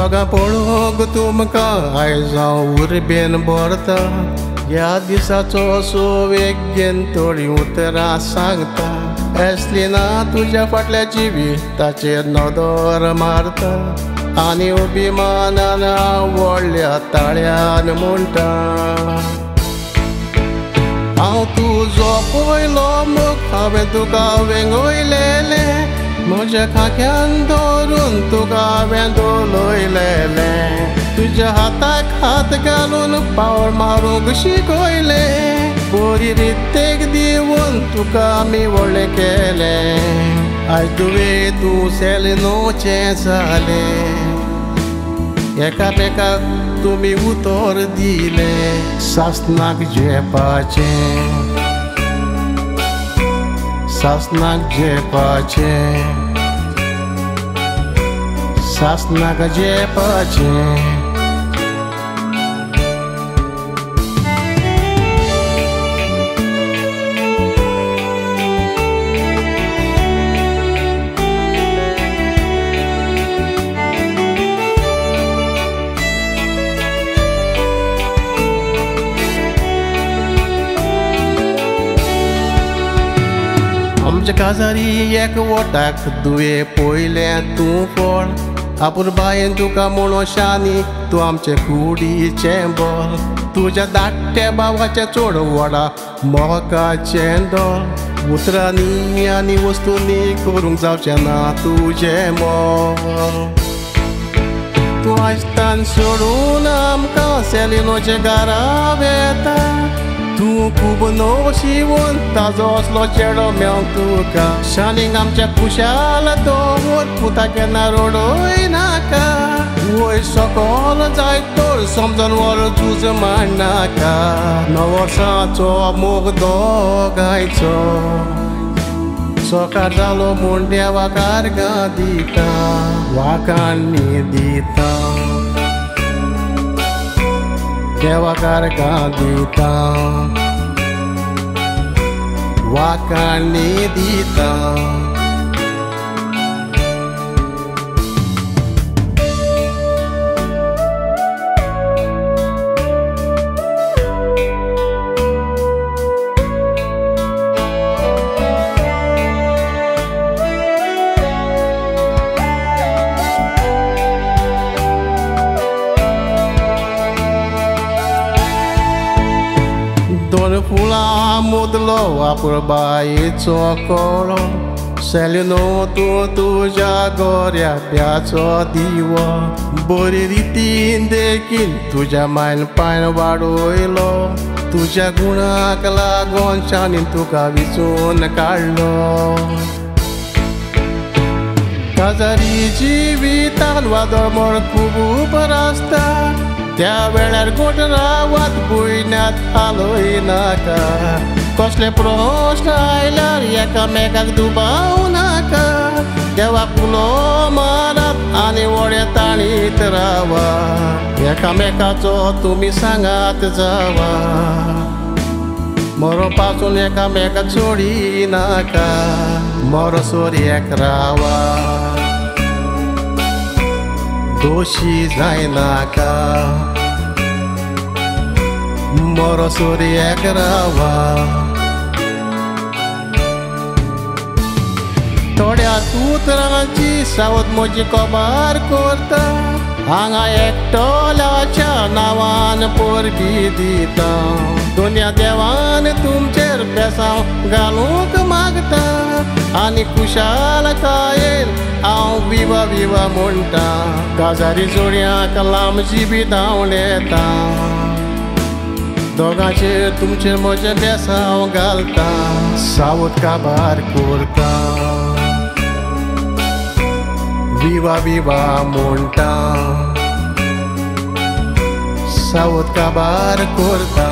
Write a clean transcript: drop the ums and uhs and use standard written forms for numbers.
दोगा पळोवंक तुमकां आयज हांव उर्बेन भरता ह्या दिसाचो सोवेक घेवन थोडीं उतरां सांगता एसलिना तुज्या फाटल्या जिविताचेर नदर मारता आनी अभिमानान हांव व्हडल्या ताळ्यान म्हणटा हांव तुजो पयलो मोग हांवें तुका वेंगयलेलें म्हज्या खाक्यान धरून तुका हांवें दोलयलेलें तुज्या हाताक हात घालून पावल मारूंक शिकयलें बरी रित्तेक दिवन तुका आमी व्हडलें केलें आयज तुवें तूं सेलिनोचें जालें एकामेकाक तुमी उतर दिलें सासणाक जेपाचें सासणाक जेपाचें सासणाक जेपाचें आमच्या काजारी एक वोटाक तुवें पयलें तूं फळ आपूण बायेन तुका म्हणो शानी तूं आमचे कुडीचें बोल तुज्या धाकट्या भावाचें चोड व्हडा मोगाचें दोल उतरांनी आनी वस्तूंनी करूंक जावचें ना तुजें मोल तूं आयजतान सोडून आमकां सेलिनोचे घरा येता तूं खूब नशिबवान ताजो असलो चेडो मेळ्ळो तुका शानीक आमच्या खुशाल दवर पुता केन्ना रडोय नाका वयर सकल जाय तर समजून वर झूज मारनाका नवर्साचो मोग दोगायचो सकाळ जालो म्हूण देवाक आर्गां दिता वाकांनी दिता देवाक आर्गां दिता वाकांनी दिता दोन फुलां मुदलो आपूण बायेचो कळो सेलिनो तूं तुज्या गोऱ्याप्याचो दिवो बरे रितीन देखीन तुज्या मायनपायन वाडयलो तुज्या गुणाक लागून शानीन तुका विचून काडलो काजारी जिवितान वादळ म्हण खूब आसता त्या वेळार गोट रावात भुंयनात हालय नाका कसले प्रश्न आयल्यार एकामेकाक दुबाव नाका देवाक उलो मारात आनी व्हडे ताणीत रावा एकामेकाचो तुमी सांगात जावा मरोपासून एकामेकाक सोडी नाका मरसोर्याक रावा दोशी जायनाका मरसोर्याक रावा थोड्या उतरांची सावत म्हजी कबार करता हांगा एकटोल्याच्या नांवान परबी दिता दोनया देवान तुमचेर बेसांव घालूंक मागता आनी खुशालकायेन हांव विवा विवा म्हणटा काजारी जोड्यांक लांब जिवितां येता दोगांचेर तुमचेर म्हजें बेसांव घालता सावत काबार करता विवा विवा म्हणटा सावत काबार करता